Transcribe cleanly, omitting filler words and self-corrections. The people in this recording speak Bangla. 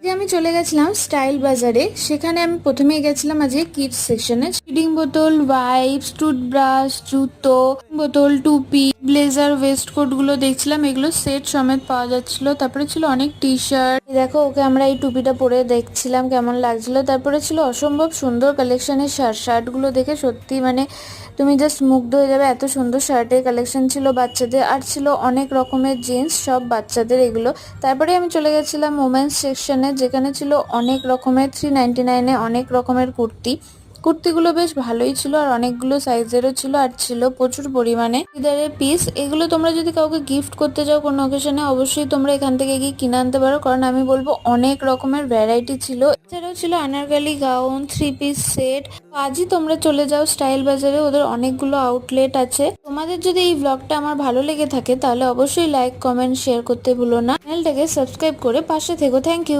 যে আমি চলে গেছিলাম স্টাইল বাজারে। সেখানে আমি প্রথমেই গেছিলাম আজকে কিডস সেকশনে। ফিডিং বোতল, ওয়াইপস, টুথব্রাশ, জুতো, বোতল, টুপি, ব্লেজার, ওয়েস্ট কোট গুলো দেখছিলাম। এগুলো সেট সমেত পাওয়া যাচ্ছিল। তারপরে ছিল অনেক টি শার্ট। দেখো, ওকে আমরা এই টুপিটা পরে দেখছিলাম কেমন লাগছিল। তারপরে ছিল অসম্ভব সুন্দর কালেকশনের শার্ট। শার্ট গুলো দেখে সত্যি মানে তুমি জাস্ট মুগ্ধ হয়ে যাবে, এত সুন্দর শার্টের কালেকশন ছিল বাচ্চাদের। আর ছিল অনেক রকমের জিন্স, সব বাচ্চাদের এগুলো। তারপরে আমি চলে গেছিলাম ওমেন্স সেকশনে, যেখানে ছিল অনেক রকমের 399-এ অনেক রকমের কুর্তি। কুর্তিগুলো বেশ ভালোই ছিল আর অনেকগুলো সাইজেরও ছিল, আর ছিল প্রচুর পরিমাণে চুড়িদারের পিস। এগুলো তোমরা যদি কাউকে গিফট করতে যাও কোনো অকেশনে, অবশ্যই তোমরা এখান থেকে গিয়ে কিনে আনতে পারো, কারণ আমি বলবো অনেক রকমের ভ্যারাইটি ছিল। এছাড়াও ছিল আনারকলি গাউন, 3 পিস সেট। আজই তোমরা চলে যাও স্টাইল বাজারে, ওদের অনেকগুলো আউটলেট আছে। তোমাদের যদি এই ব্লগটা আমার ভালো লেগে থাকে তাহলে অবশ্যই লাইক, কমেন্ট, শেয়ার করতে ভুলো না। চ্যানেলটাকে সাবস্ক্রাইব করে পাশে থেকো। Thank you.